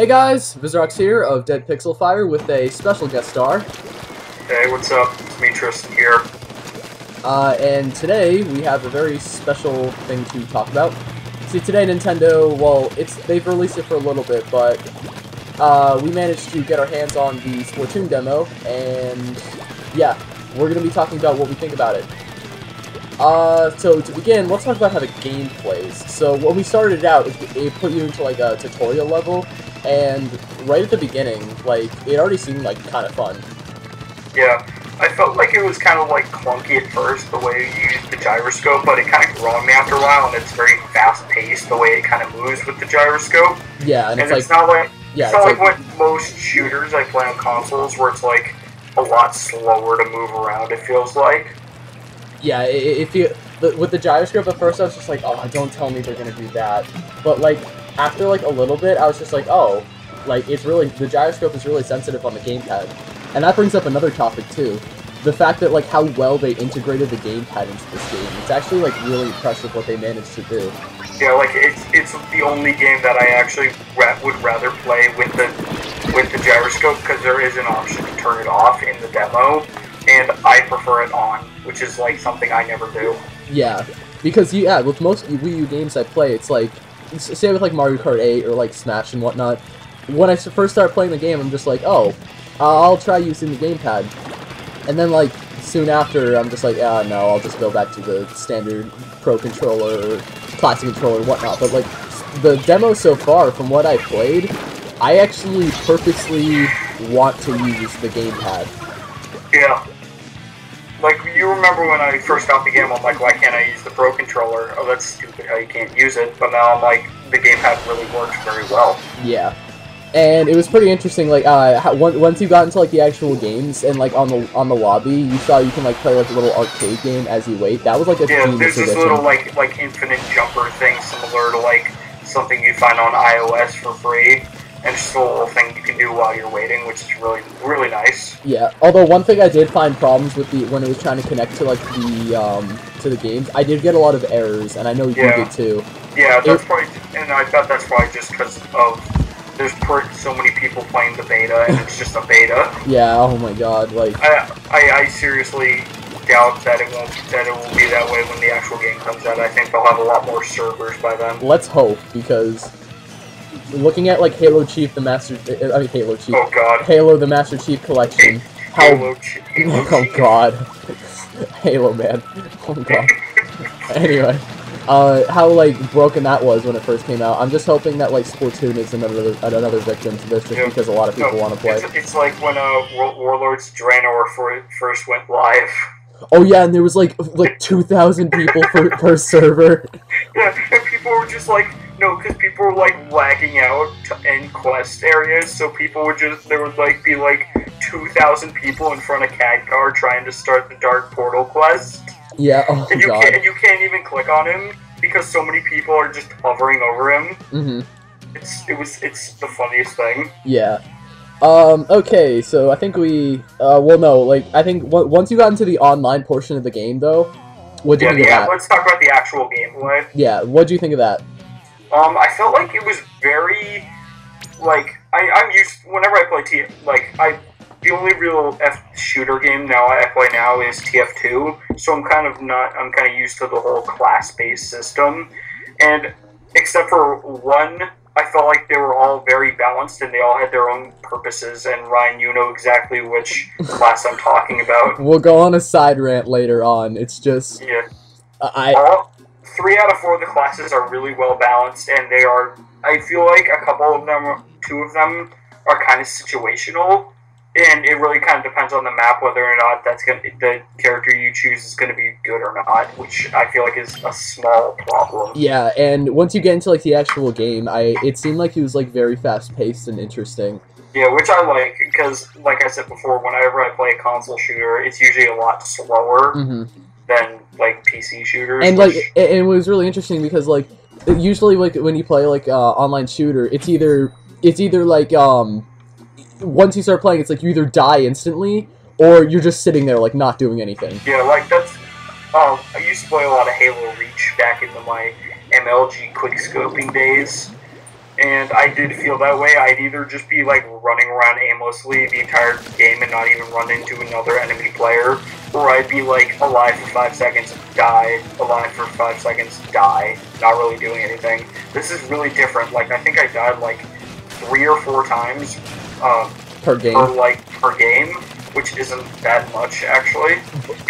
Hey guys, Vizrox here of DeadPixl Fire with a special guest star. Hey, what's up? Demetrius here. And today we have a very special thing to talk about. See, today Nintendo, well, they've released it for a little bit, but we managed to get our hands on the Splatoon demo, and yeah, we're going to be talking about what we think about it. So to begin, let's talk about how the game plays. So when we started out, it put you into like a tutorial level, and right at the beginning, like, it already seemed like kind of fun. Yeah, I felt like it was kind of like clunky at first, the way you used the gyroscope, but it kind of grew on me after a while, and it's very fast-paced, the way it kind of moves with the gyroscope. Yeah, and it's like, not like, it's not like what most shooters I play on consoles, where it's like a lot slower to move around, it feels like. Yeah, with the gyroscope at first I was just like, oh, don't tell me they're gonna do that. But like, after like a little bit, I was just like, oh, like the gyroscope is really sensitive on the gamepad. And that brings up another topic too. The fact that like how well they integrated the gamepad into this game. It's actually like really impressive what they managed to do. Yeah, like it's the only game that I actually would rather play with the gyroscope, because there is an option to turn it off in the demo, and I prefer it on, which is like something I never do. Yeah, because with most Wii U games I play, it's like, say with like Mario Kart 8 or like Smash and whatnot, when I first start playing the game, I'm just like, oh, I'll try using the gamepad. And then like, soon after, I'm just like, no, I'll just go back to the standard Pro Controller or Classic Controller and whatnot. But like, the demo so far, from what I played, I actually purposely want to use the gamepad. Yeah. Like, you remember when I first got the game, I'm like, why can't I use the Pro Controller? Oh, that's stupid how you can't use it. But now I'm like, the gamepad really works very well. Yeah. And it was pretty interesting, like, once you got into, like, the actual games, and, like, on the lobby, you saw you can, like, play, like, a little arcade game as you wait. That was, like, a genius there's this little, like, infinite jumper thing, similar to, like, something you find on iOS for free. And just a little thing you can do while you're waiting, which is really, really nice. Yeah, although one thing I did find problems with when it was trying to connect to, like, the games, I did get a lot of errors, and I know you did too. Yeah, that's probably, and I bet that's probably just because of, there's so many people playing the beta, and it's just a beta. Yeah, oh my god, like... I seriously doubt that it will be that way when the actual game comes out. I think they'll have a lot more servers by then. Let's hope, because... looking at like Halo the Master Chief Collection. Oh god. Halo, man. Oh god. Anyway, how like broken that was when it first came out. I'm just hoping that like Splatoon is another victim to this, just because a lot of people want to play. It's like when Warlords Draenor first went live. Oh yeah, and there was like 2,000 people per server. Yeah, and people were just like, no, because people were like lagging out in quest areas, so people would there would like be like 2,000 people in front of Khadgar trying to start the Dark Portal quest. Yeah, oh and god. And you can't even click on him because so many people are just hovering over him. Mm-hmm. It's the funniest thing. Yeah. Okay, so I think I think once you got into the online portion of the game, though, what'd you think of that? Let's talk about the actual gameplay. Yeah, what'd you think of that? I felt like it was very, like, I'm used, whenever I play the only real shooter game I play now is TF2, so I'm kind of used to the whole class-based system, and except for one, I felt like they were all very balanced, and they all had their own purposes, and Ryan, you know exactly which class I'm talking about. We'll go on a side rant later on, it's just... Yeah. 3 out of 4 of the classes are really well balanced, and they are, I feel like two of them are kind of situational, and it really kind of depends on the map whether or not the character you choose is going to be good or not, which I feel like is a small problem. Yeah, and once you get into like the actual game, it seemed like it was like very fast-paced and interesting. Yeah, which I like, because like I said before, whenever I play a console shooter, it's usually a lot slower than like PC shooters. And like, it was really interesting because like, usually like when you play like online shooter, it's either like once you start playing, it's like you either die instantly or you're just sitting there like not doing anything. Yeah, like that's I used to play a lot of Halo Reach back into my MLG quickscoping days, And I did feel that way. I'd either just be like running around aimlessly the entire game and not even run into another enemy player, or I'd be like alive for 5 seconds, die, alive for 5 seconds, die, not really doing anything. This is really different. Like, I think I died like 3 or 4 times per game. Per game, which isn't that much actually.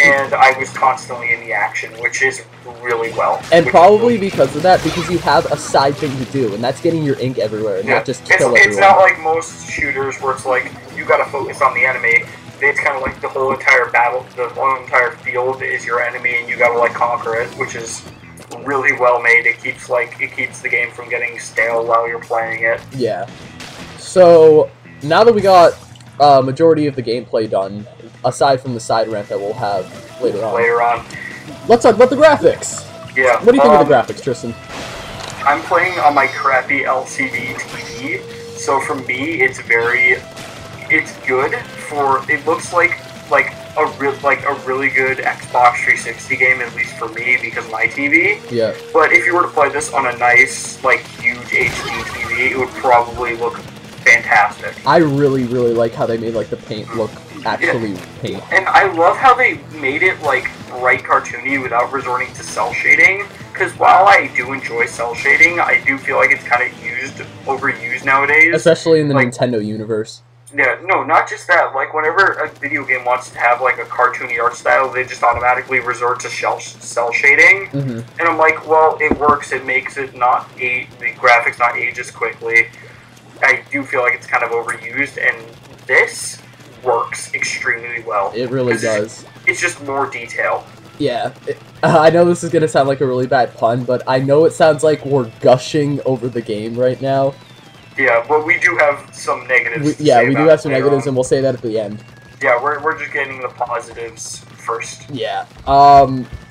And I was constantly in the action, which is really well. And probably because of that, because you have a side thing to do, and that's getting your ink everywhere, and not just kill everyone. It's not like most shooters where it's like, you gotta focus on the enemy. It's kind of like the whole entire battle, the whole entire field is your enemy, and you gotta like conquer it, which is really well made. It keeps the game from getting stale while you're playing it. Yeah. So now that we got majority of the gameplay done, aside from the side rant that we'll have later on. Let's talk about the graphics. Yeah. What do you think of the graphics, Tristan? I'm playing on my crappy LCD TV, so for me, it's good for. It looks like a really good Xbox 360 game, at least for me, because of my TV. Yeah. But if you were to play this on a nice, like, huge HD TV, it would probably look fantastic. I really, really like how they made like the paint look actually paint. And I love how they made it like bright cartoony without resorting to cell shading. Because while I do enjoy cell shading, I do feel like it's kind of overused nowadays. Especially in the Nintendo universe. Yeah, no, not just that. Like, whenever a video game wants to have, like, a cartoony art style, they just automatically resort to cell shading. Mm-hmm. And I'm like, well, it works. It makes it the graphics not age as quickly. I do feel like it's kind of overused, and this works extremely well. It really does. It's just more detail. Yeah. I know this is going to sound like a really bad pun, but I know it sounds like we're gushing over the game right now. Yeah, but we do have some negatives. We do have some negatives, and we'll say that at the end. Yeah, we're just getting the positives first. Yeah.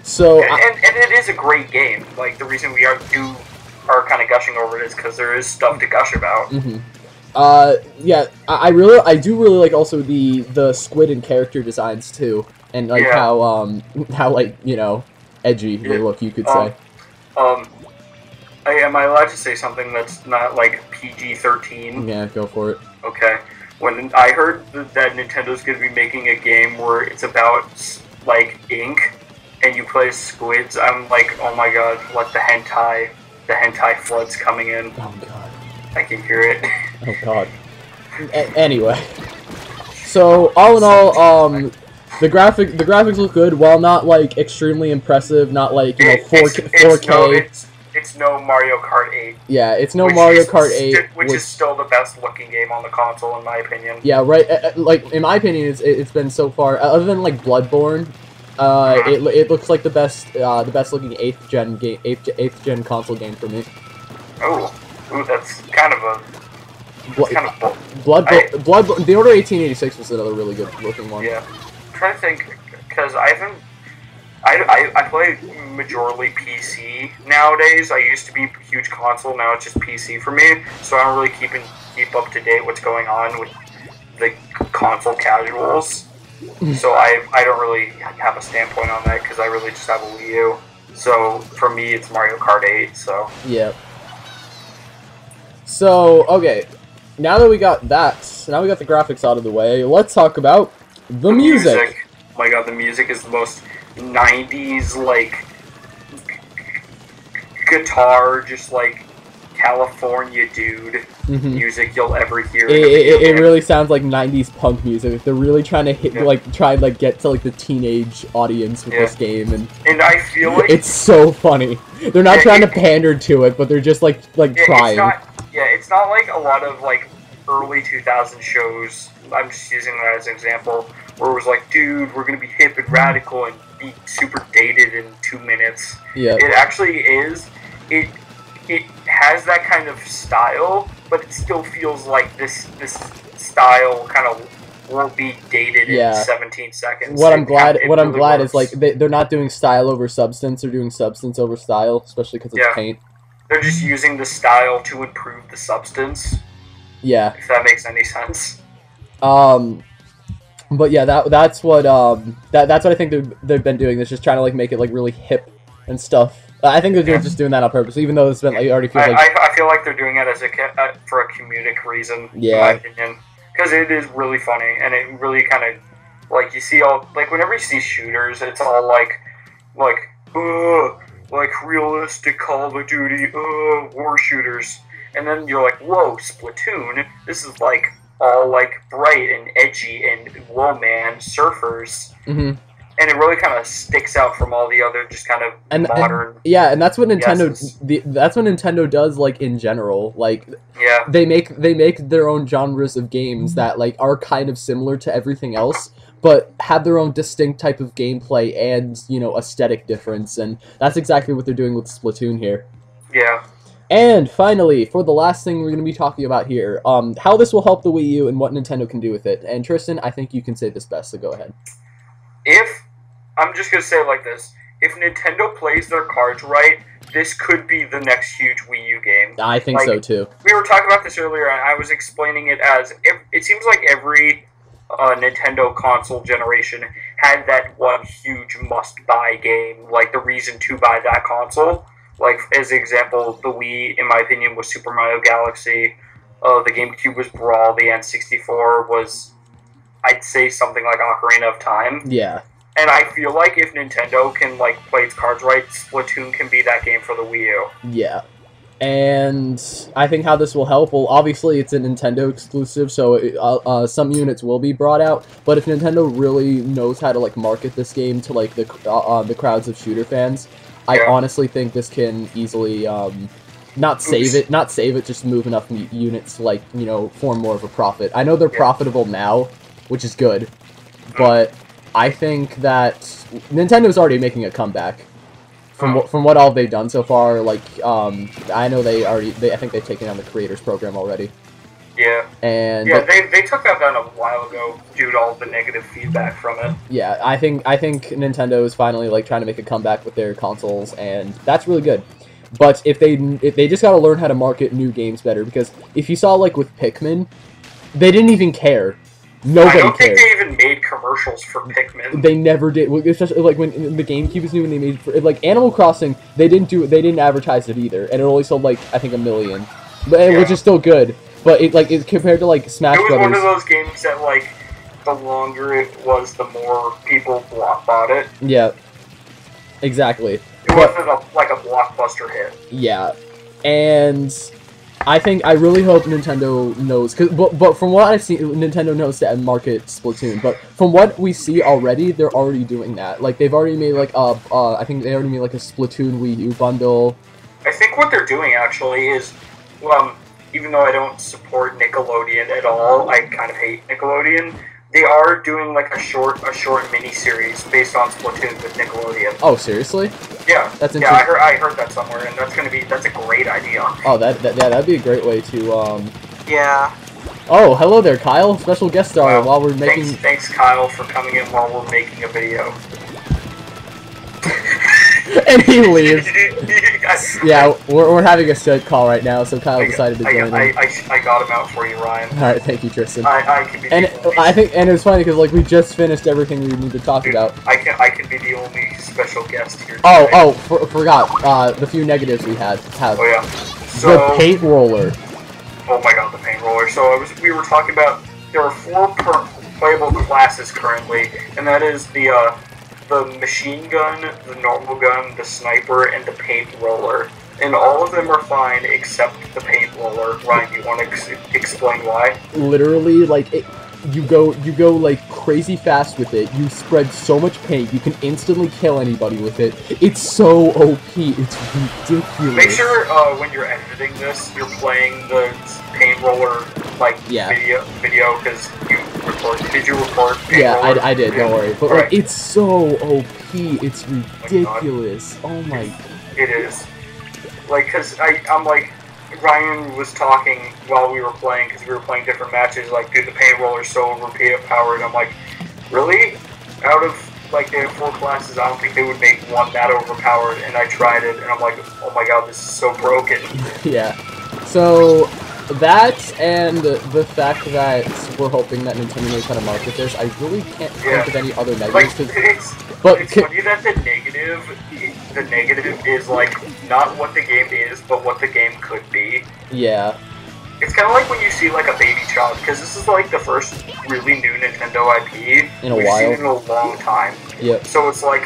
So... And it is a great game. Like, the reason we are kind of gushing over it is because there is stuff to gush about. Mm-hmm. Yeah, I do really like also the squid and character designs too, and like how like, you know, edgy they look, you could say. Am I allowed to say something that's not like PG-13? Yeah, go for it. Okay. When I heard that Nintendo's going to be making a game where it's about like ink and you play squids, I'm like, oh my god, what the hentai flood's coming in. Oh god. I can hear it. Oh god. Anyway. So, all in all, the graphics look good, while not like extremely impressive, not like, you know, 4K. It's no Mario Kart 8. Yeah, it's no Mario Kart 8. Which is still the best looking game on the console, in my opinion. Yeah, right. Like, in my opinion, it's been so far, other than like Bloodborne, it looks like the best looking 8th gen console game for me. Ooh, that's kind of a... Bloodborne, The Order 1886 was another really good looking one. Yeah. I'm trying to think, because I play majorly PC nowadays. I used to be a huge console, now it's just PC for me, so I don't really keep up to date what's going on with the console casuals. So I don't really have a standpoint on that, because I really just have a Wii U. So for me, it's Mario Kart 8, so... Yep. So, okay, now that we got that, now we got the graphics out of the way, let's talk about the music. Oh my god, the music is the most 90s, like, guitar, just like, California dude music you'll ever hear. It really sounds like 90s punk music. They're really trying to get to like the teenage audience with this game, and I feel like it's so funny. They're not trying to pander to it, but they're just like trying. It's not like a lot of like early 2000 shows. I'm just using that as an example, where it was like, dude, we're gonna be hip and radical and be super dated in 2 minutes. Yeah. It actually is. It has that kind of style, but it still feels like this style kind of won't be dated in 17 seconds. What I'm glad is like they're not doing style over substance, they're doing substance over style, especially because it's paint. They're just using the style to improve the substance. Yeah. If that makes any sense. But yeah, that's what I think they've been doing. They're just trying to like make it like really hip and stuff. I think they're just doing that on purpose, even though it's been like, it already feels like... I feel like they're doing it as for a comedic reason, Yeah. in my opinion. Because it is really funny, and it really kind of, like, you see all, like, whenever you see shooters, it's all like, realistic Call of Duty, war shooters. And then you're like, whoa, Splatoon, this is, like, all, like, bright and edgy and, whoa, man, surfers. Mm-hmm. And it really kind of sticks out from all the other just kind of modern. And that's what Nintendo. Yeses. That's what Nintendo does. Like in general, like Yeah. they make their own genres of games that like are kind of similar to everything else, but have their own distinct type of gameplay and aesthetic difference. And that's exactly what they're doing with Splatoon here. Yeah. And finally, for the last thing we're going to be talking about here, how this will help the Wii U and what Nintendo can do with it. And Tristan, I think you can say this best, so go ahead. I'm just going to say it like this. If Nintendo plays their cards right, this could be the next huge Wii U game. I think so, too. We were talking about this earlier, and I was explaining it as... It seems like every Nintendo console generation had that one huge must-buy game, like the reason to buy that console. Like, as an example, the Wii, in my opinion, was Super Mario Galaxy. The GameCube was Brawl. The N64 was, I'd say, something like Ocarina of Time. Yeah. And I feel like if Nintendo can, like, play its cards right, Splatoon can be that game for the Wii U. Yeah. And I think how this will help, well, obviously it's a Nintendo exclusive, so some units will be brought out, but if Nintendo really knows how to, like, market this game to, like, the crowds of shooter fans, I honestly think this can easily, not save it, just move enough units to, like, form more of a profit. I know they're profitable now, which is good, but I think that Nintendo's already making a comeback. From what all they've done so far, like, I know I think they've taken on the Creators Program already. Yeah. And they took that down a while ago due to all the negative feedback from it. Yeah, I think Nintendo is finally, like, trying to make a comeback with their consoles, and that's really good. But if they just gotta learn how to market new games better, because if you saw, like, with Pikmin, they didn't even care. Nobody I don't cared. think they even made commercials for Pikmin. They never did. Especially like when the GameCube was new and they made like Animal Crossing. They didn't advertise it either, and it only sold like I think 1 million, which is still good. But it compared to like Smash Brothers. It was one of those games that like the longer it was, the more people bought it. Yeah, exactly. It wasn't like a blockbuster hit. Yeah, and I really hope Nintendo knows, but from what I've seen, Nintendo knows to market Splatoon. But from what we see already, they're already doing that. Like they've already made like I think they already made like a Splatoon Wii U bundle. I think what they're doing actually is, even though I don't support Nickelodeon at all, I kind of hate Nickelodeon. They are doing like a short mini series based on Splatoon with Nickelodeon. Oh, seriously? Yeah, that's interesting. Yeah, I heard that somewhere, and that's a great idea. Oh, that'd be a great way to Yeah. Oh, hello there, Kyle. Special guest star while we're making. Thanks, Kyle, for coming in while we're making a video. And he leaves. Yeah, we're having a Skype call right now, so Kyle decided to join in. I got him out for you, Ryan. Alright, thank you, Tristan. I can be and it's funny because like we just finished everything we need to talk about. I can be the only special guest here. Forgot the few negatives we have. Oh yeah. So, the paint roller. Oh my god, the paint roller. So we were talking about there are 4 playable classes currently, and that is the machine gun, the normal gun, the sniper, and the paint roller. And all of them are fine except the paint roller. Ryan, do you want to explain why? Literally, like, you go like crazy fast with it. You spread so much paint, you can instantly kill anybody with it. It's so OP. It's ridiculous. Make sure when you're editing this, you're playing the paint roller video because you recorded. Did you record? I did. Don't worry. But like, it's so OP. It's ridiculous. Oh my god. It is. Like, cause I'm like, Ryan was talking while we were playing, because we were playing different matches, like, dude, the paint roller's so overpowered. I'm like, really? Out of, like, they have 4 classes, I don't think they would make one that overpowered, and I tried it, and I'm like, oh my god, this is so broken. Yeah. So, That and the fact that we're hoping that Nintendo may kind of market this, I really can't think of any other negatives. Like, it's funny that the negative is like not what the game is, but what the game could be. Yeah. It's kind of like when you see like a baby child, because this is like the first really new Nintendo IP in a we've while. seen in a long time. Yep. So it's like,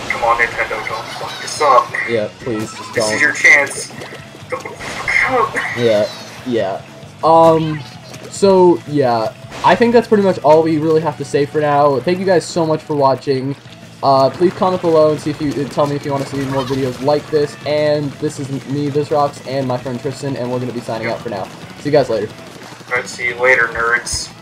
come on, Nintendo, don't fuck this up. Yeah, please, just don't. This is your chance. Don't fuck up. Yeah. So, yeah, I think that's pretty much all we really have to say for now. Thank you guys so much for watching. Please comment below and see if you tell me if you want to see more videos like this. And this is me, BizRocks, and my friend Tristan, and we're going to be signing out for now. See you guys later. Alright, see you later, nerds.